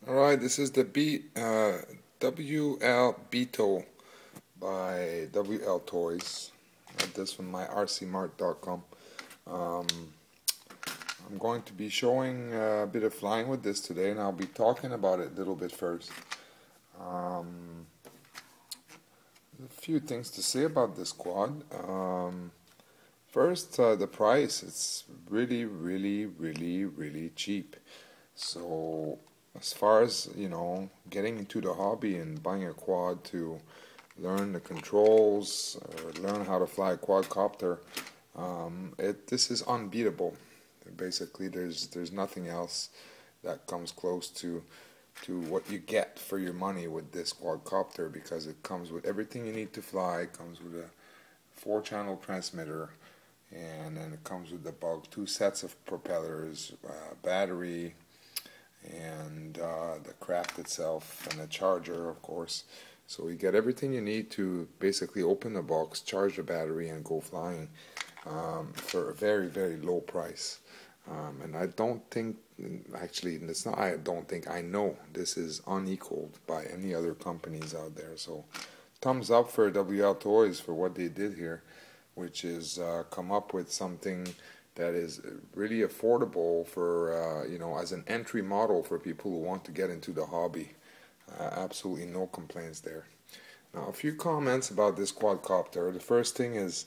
Alright, this is the WL Beetle by WL Toys. Got this from my rcmart.com. Um, I'm going to be showing a bit of flying with this today, and I'll be talking about it a little bit first. A few things to say about this quad. First, the price. It's really cheap. So as far as, getting into the hobby and buying a quad to learn the controls or learn how to fly a quadcopter, this is unbeatable. Basically, there's nothing else that comes close to what you get for your money with this quadcopter, because it comes with everything you need to fly. It comes with a 4-channel transmitter, and then it comes with two sets of propellers, battery, and the craft itself, and a charger, of course. So you get everything you need to basically open the box, charge the battery, and go flying for a very low price. And I don't think, actually, it's not, I don't think, I know this is unequaled by any other companies out there. So thumbs up for WL Toys for what they did here, which is come up with something that is really affordable for, as an entry model for people who want to get into the hobby. Absolutely no complaints there. Now, a few comments about this quadcopter. The first thing is,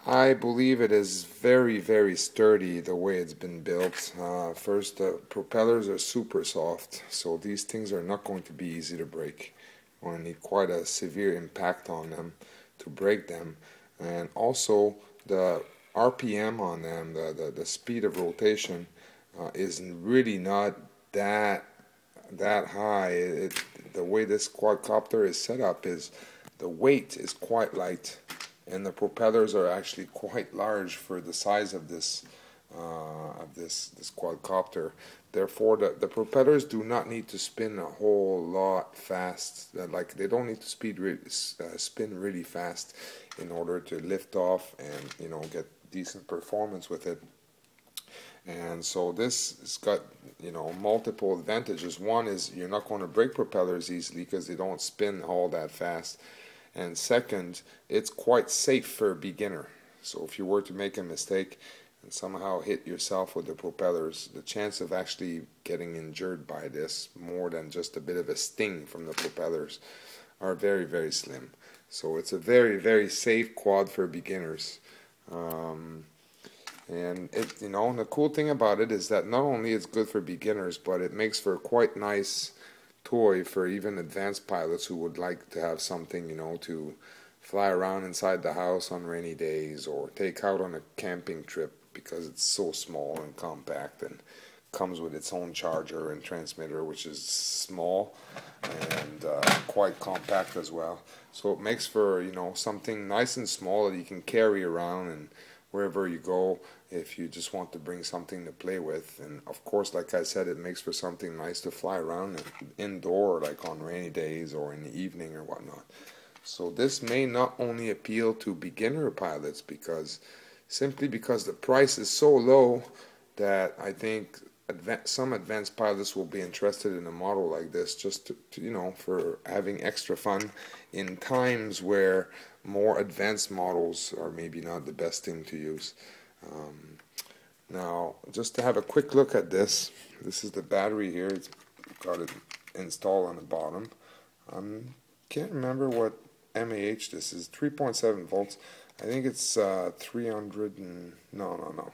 I believe it is very sturdy the way it's been built. First, the propellers are super soft, so these things are not going to be easy to break. You're going to need quite a severe impact on them to break them. And also, the RPM on them, the speed of rotation, is really not that high. The way this quadcopter is set up is the weight is quite light, and the propellers are actually quite large for the size of this quadcopter. Therefore, the propellers do not need to spin a whole lot fast. Like, they don't need to spin really fast in order to lift off and get decent performance with it. And so this has got multiple advantages. One is you're not going to break propellers easily because they don't spin all that fast. And second, it's quite safe for a beginner. So if you were to make a mistake and somehow hit yourself with the propellers, the chance of actually getting injured by this, more than just a bit of a sting from the propellers, are very slim. So it's a very safe quad for beginners. And the cool thing about it is that not only it's good for beginners, but it makes for a quite nice toy for even advanced pilots who would like to have something, to fly around inside the house on rainy days or take out on a camping trip, because it's so small and compact and comes with its own charger and transmitter, which is small and quite compact as well. So it makes for, something nice and small that you can carry around and wherever you go, if you just want to bring something to play with. And of course, like I said, it makes for something nice to fly around indoor, like on rainy days or in the evening or whatnot. So this may not only appeal to beginner pilots, simply because the price is so low that I think some advanced pilots will be interested in a model like this, just to for having extra fun in times where more advanced models are maybe not the best thing to use. Now, just to have a quick look at this is the battery here. It's got it installed on the bottom. Can't remember what mAh this is. 3.7 volts. I think it's 300 and no.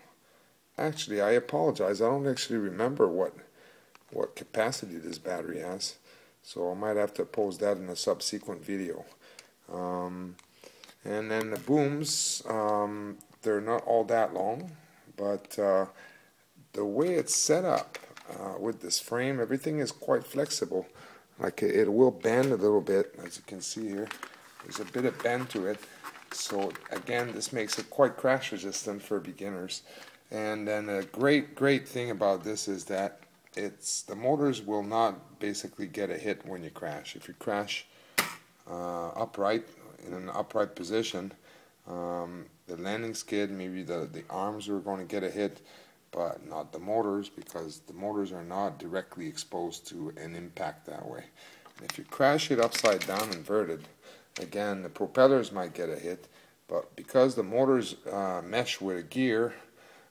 Actually, I apologize. I don't actually remember what capacity this battery has, so I might have to post that in a subsequent video. And then the booms, they're not all that long, but the way it's set up with this frame, everything is quite flexible. Like, it will bend a little bit, as you can see here. There's a bit of bend to it. So again, this makes it quite crash resistant for beginners. And then a great thing about this is that the motors will not basically get a hit when you crash. If you crash upright, in an upright position, the landing skid, maybe the arms are going to get a hit, but not the motors, because the motors are not directly exposed to an impact that way. And if you crash it upside down inverted, again, the propellers might get a hit, but because the motors mesh with a gear,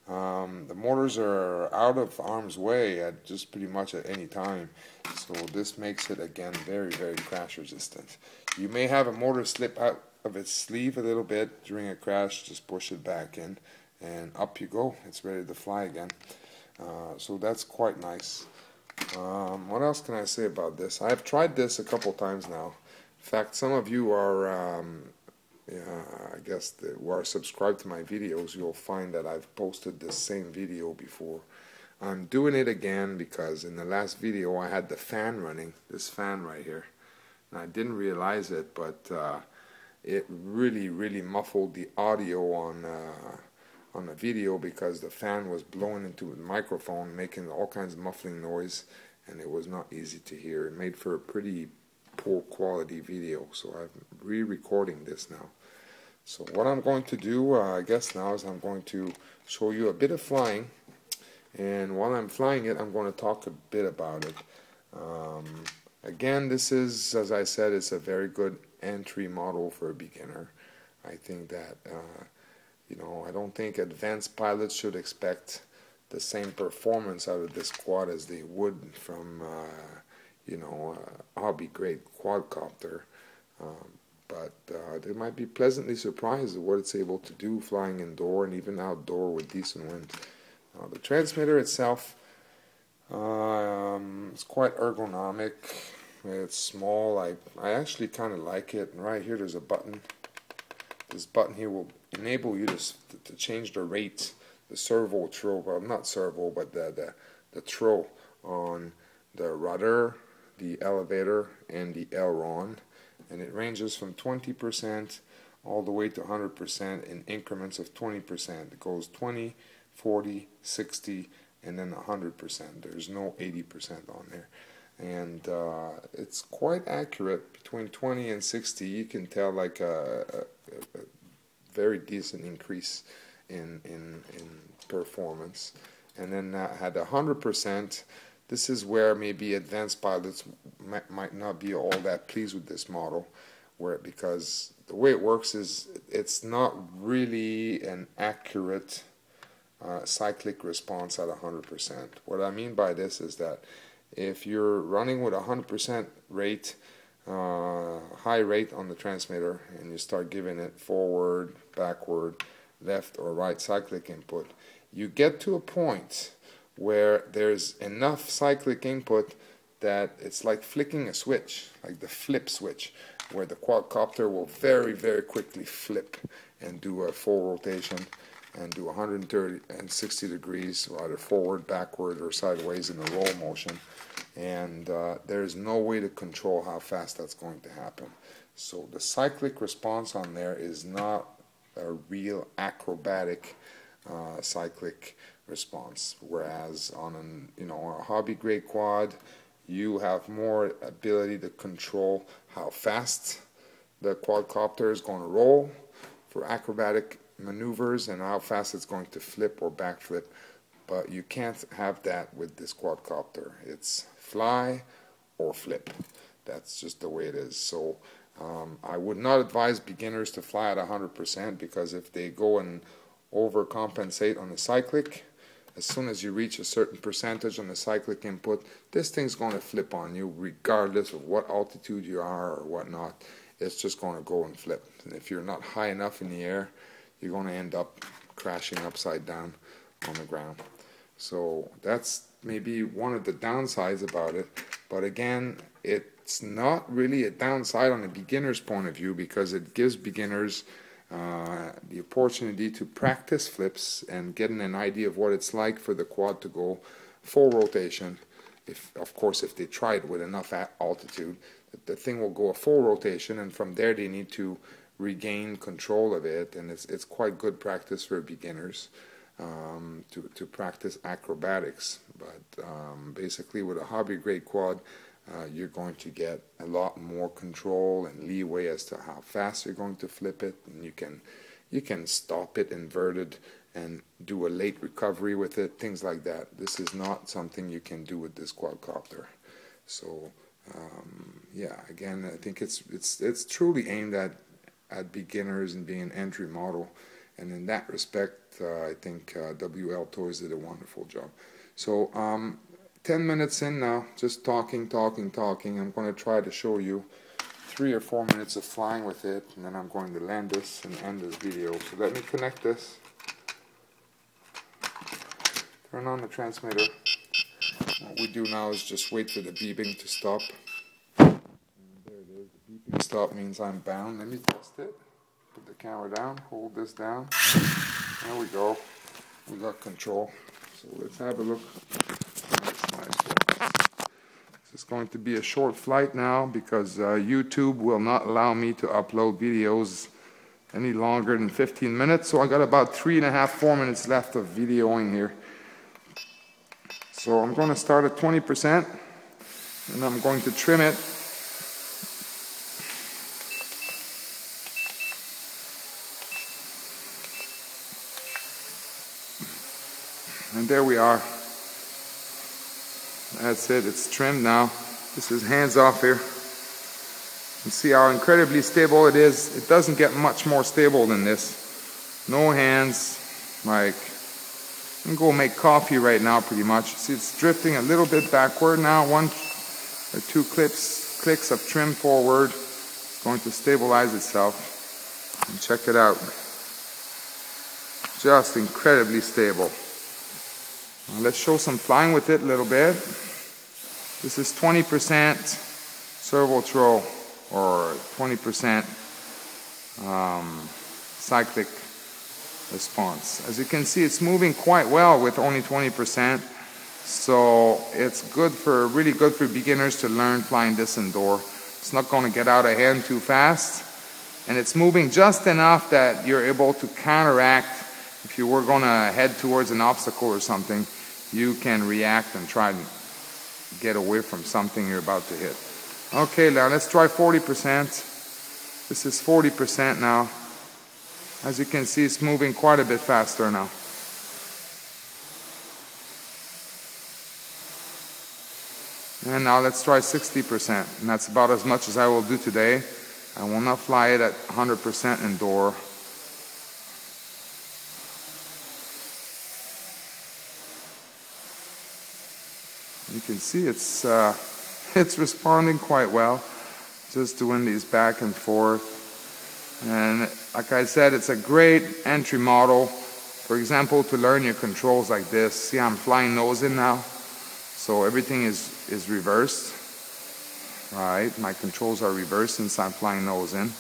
the motors are out of harm's way at just pretty much at any time. So this makes it, again, very, very crash resistant. You may have a motor slip out of its sleeve a little bit during a crash. Just push it back in, and up you go. It's ready to fly again. So that's quite nice. What else can I say about this? I've tried this a couple times now. In fact, some of you are, I guess, who are subscribed to my videos, you'll find that I've posted this same video before. I'm doing it again because in the last video I had the fan running, this fan right here. And I didn't realize it, but it really muffled the audio on the video, because the fan was blowing into the microphone, making all kinds of muffling noise, and it was not easy to hear. It made for a pretty poor quality video, so I'm re-recording this now. So what I'm going to do, I guess now, is I'm going to show you a bit of flying, and while I'm flying it, I'm going to talk a bit about it. Again, this is, as I said, it's a very good entry model for a beginner. I think that I don't think advanced pilots should expect the same performance out of this quad as they would from, a hobby-grade quadcopter. But they might be pleasantly surprised at what it's able to do flying indoor and even outdoor with decent wind. The transmitter itself is quite ergonomic. It's small. I actually kind of like it. And right here there's a button. This button here will enable you to change the rate, the servo throw, well, not servo, but the throw on the rudder, the elevator, and the aileron. And it ranges from 20% all the way to 100% in increments of 20%. It goes 20, 40, 60, and then 100%. There's no 80% on there. And it's quite accurate. Between 20 and 60, you can tell like a very decent increase in performance. And then at 100%, this is where maybe advanced pilots might not be all that pleased with this model, because the way it works is it's not really an accurate cyclic response at 100%. What I mean by this is that if you're running with 100% rate, high rate on the transmitter, and you start giving it forward, backward, left or right cyclic input, you get to a point where there's enough cyclic input that it's like flicking a switch, like the flip switch, where the quadcopter will very quickly flip and do a full rotation and do 130 and 60 degrees, either forward, backward, or sideways in a roll motion. And there's no way to control how fast that's going to happen. So the cyclic response on there is not a real acrobatic cyclic response, whereas on a hobby grade quad, you have more ability to control how fast the quadcopter is going to roll for acrobatic maneuvers and how fast it's going to flip or backflip. But you can't have that with this quadcopter. It's fly or flip. That's just the way it is. So I would not advise beginners to fly at 100%, because if they go and overcompensate on the cyclic, as soon as you reach a certain percentage on the cyclic input, this thing's going to flip on you regardless of what altitude you are or whatnot. It's just going to go and flip. And if you're not high enough in the air, you're going to end up crashing upside down on the ground. So that's maybe one of the downsides about it. But again, it's not really a downside on a beginner's point of view, because it gives beginners the opportunity to practice flips and getting an idea of what it's like for the quad to go full rotation. Of course, if they try it with enough altitude, the thing will go a full rotation, and from there they need to regain control of it, and it's quite good practice for beginners to practice acrobatics. But basically, with a hobby grade quad, you're going to get a lot more control and leeway as to how fast you're going to flip it, and you can stop it inverted and do a late recovery with it, things like that. This is not something you can do with this quadcopter. So yeah, again, I think it's truly aimed at beginners and being an entry model, and in that respect, I think WL Toys did a wonderful job. So 10 minutes in now, just talking. I'm going to try to show you 3 or 4 minutes of flying with it, and then I'm going to land this and end this video. So let me connect this. Turn on the transmitter. What we do now is just wait for the beeping to stop. And there it is. The beeping stop means I'm bound. Let me test it. Put the camera down. Hold this down. There we go. We got control. So let's have a look. This is going to be a short flight now because YouTube will not allow me to upload videos any longer than 15 minutes. So I got about 3.5, 4 minutes left of videoing here. So I'm going to start at 20% and I'm going to trim it. And there we are. That's it, it's trimmed now. This is hands off here. You see how incredibly stable it is. It doesn't get much more stable than this. No hands, like, I'm going to go make coffee right now pretty much. See, it's drifting a little bit backward now. 1 or 2 clicks of trim forward. It's going to stabilize itself. And check it out. Just incredibly stable. Now let's show some flying with it a little bit. This is 20% servo throw or 20% cyclic response. As you can see, it's moving quite well with only 20%. So it's good for, really good for beginners to learn flying this indoor. It's not going to get out of hand too fast. And it's moving just enough that you're able to counteract. If you were going to head towards an obstacle or something, you can react and try to get away from something you're about to hit. Okay, now let's try 40%. This is 40% now. As you can see, it's moving quite a bit faster now. And now let's try 60%. And that's about as much as I will do today. I will not fly it at 100% indoor. You can see it's responding quite well, just doing these back and forth. And like I said, it's a great entry model. For example, to learn your controls like this. See, I'm flying nose in now, so everything is reversed. Right, my controls are reversed since I'm flying nose in,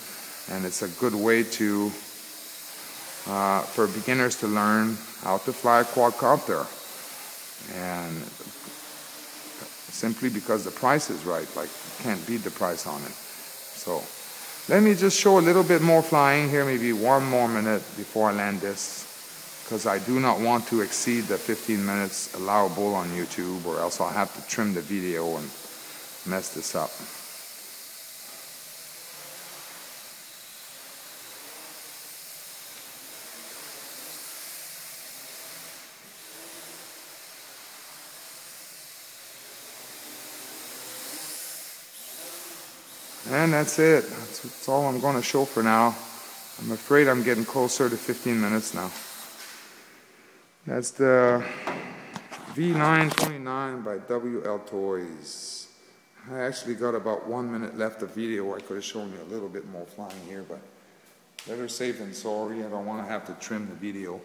and it's a good way to for beginners to learn how to fly a quadcopter. And simply because the price is right, like you can't beat the price on it. So let me just show a little bit more flying here, maybe 1 more minute before I land this, because I do not want to exceed the 15 minutes allowable on YouTube, or else I'll have to trim the video and mess this up. And that's it. That's all I'm going to show for now. I'm afraid I'm getting closer to 15 minutes now. That's the V929 by WL Toys. I actually got about 1 minute left of video. I could have shown you a little bit more flying here, but better safe than sorry. I don't want to have to trim the video.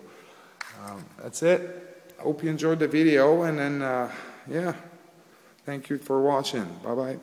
That's it. I hope you enjoyed the video, and then, yeah, thank you for watching. Bye-bye.